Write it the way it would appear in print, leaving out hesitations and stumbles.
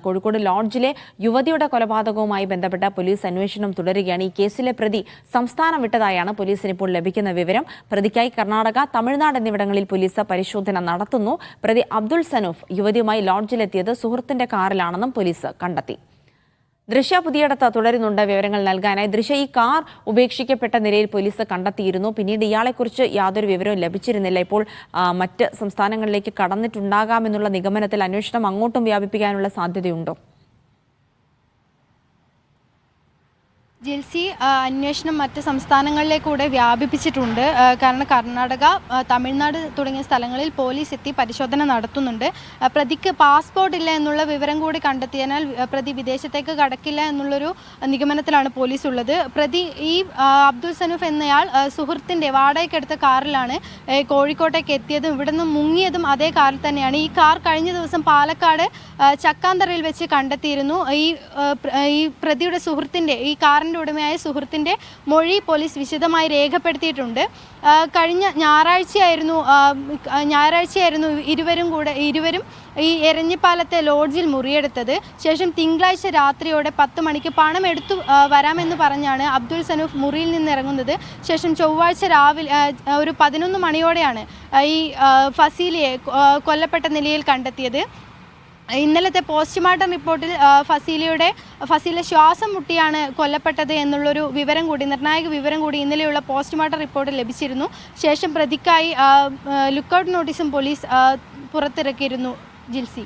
കോഴിക്കോട് ലോഡ്ജിലെ യുവതിയുടെ കൊലപാതകവുമായി ബന്ധപ്പെട്ട പോലീസ് അന്വേഷണം തുടരുകയാണ്. ഈ കേസിലെ പ്രതി സംസ്ഥാനം വിട്ടതായാണ് പോലീസിന് ഇപ്പോൾ ലഭിക്കുന്ന വിവരം. പ്രതിക്കായി കർണാടക, തമിഴ്നാട് എന്നിവിടങ്ങളിൽ പോലീസ് പരിശോധന നടത്തുന്നു. പ്രതി അബ്ദുൾ സനൂഫ് യുവതിയുമായി ലോഡ്ജിലെത്തിയത് സുഹൃത്തിന്റെ കാറിലാണെന്നും പോലീസ് കണ്ടെത്തി. ദൃശ്യ പുതിയടത്ത് തുടരുന്നുണ്ട് വിവരങ്ങൾ നൽകാനായി. ദൃശ്യ, ഈ കാർ ഉപേക്ഷിക്കപ്പെട്ട നിലയിൽ പോലീസ് കണ്ടെത്തിയിരുന്നു. പിന്നീട് ഇയാളെക്കുറിച്ച് യാതൊരു വിവരവും ലഭിച്ചിരുന്നില്ല. ഇപ്പോൾ മറ്റ് സംസ്ഥാനങ്ങളിലേക്ക് കടന്നിട്ടുണ്ടാകാമെന്നുള്ള നിഗമനത്തിൽ അന്വേഷണം അങ്ങോട്ടും വ്യാപിപ്പിക്കാനുള്ള സാധ്യതയുണ്ടോ? ജിൽസി, അന്വേഷണം മറ്റ് സംസ്ഥാനങ്ങളിലേക്കൂടെ വ്യാപിപ്പിച്ചിട്ടുണ്ട്. കാരണം കർണാടക, തമിഴ്നാട് തുടങ്ങിയ സ്ഥലങ്ങളിൽ പോലീസ് എത്തി പരിശോധന നടത്തുന്നുണ്ട്. പ്രതിക്ക് പാസ്പോർട്ട് ഇല്ല എന്നുള്ള വിവരം കൂടി കണ്ടെത്തിയതിനാൽ പ്രതി വിദേശത്തേക്ക് കടക്കില്ല എന്നുള്ളൊരു നിഗമനത്തിലാണ് പോലീസ് ഉള്ളത്. പ്രതി ഈ അബ്ദുൾ സനൂഫ് എന്നയാൾ സുഹൃത്തിൻ്റെ വാടകയ്ക്കെടുത്ത കാറിലാണ് കോഴിക്കോട്ടേക്ക് എത്തിയതും ഇവിടെ നിന്ന് മുങ്ങിയതും അതേ കാറിൽ തന്നെയാണ്. ഈ കാർ കഴിഞ്ഞ ദിവസം പാലക്കാട് ചക്കാന്തറയിൽ വെച്ച് കണ്ടെത്തിയിരുന്നു. ഈ പ്രതിയുടെ സുഹൃത്തിൻ്റെ, ഈ കാറിൻ്റെ ഉടമയായ സുഹൃത്തിൻ്റെ മൊഴി പോലീസ് വിശദമായി രേഖപ്പെടുത്തിയിട്ടുണ്ട്. കഴിഞ്ഞ ഞായറാഴ്ചയായിരുന്നു ഇരുവരും ഈ എരഞ്ഞിപ്പാലത്തെ ലോഡ്ജിൽ മുറിയെടുത്തത്. ശേഷം തിങ്കളാഴ്ച രാത്രിയോടെ 10 മണിക്ക് പണം എടുത്തു വരാമെന്ന് പറഞ്ഞാണ് അബ്ദുൾ സനൂഫ് മുറിയിൽ നിന്ന് ഇറങ്ങുന്നത്. ശേഷം ചൊവ്വാഴ്ച രാവിലെ ഒരു 11 മണിയോടെയാണ് ഈ ഫസീലയെ കൊല്ലപ്പെട്ട നിലയിൽ കണ്ടെത്തിയത്. ഇന്നലത്തെ പോസ്റ്റ്മോർട്ടം റിപ്പോർട്ടിൽ ഫസീല ശ്വാസം മുട്ടിയാണ് കൊല്ലപ്പെട്ടത് എന്നുള്ളൊരു വിവരം കൂടി, നിർണായക വിവരം കൂടി ഇന്നലെയുള്ള പോസ്റ്റ്മോർട്ടം റിപ്പോർട്ടിൽ ലഭിച്ചിരുന്നു. ശേഷം പ്രതിക്കായി ലുക്കൌട്ട് നോട്ടീസും പോലീസ് പുറത്തിറക്കിയിരുന്നു. ജിൽസി.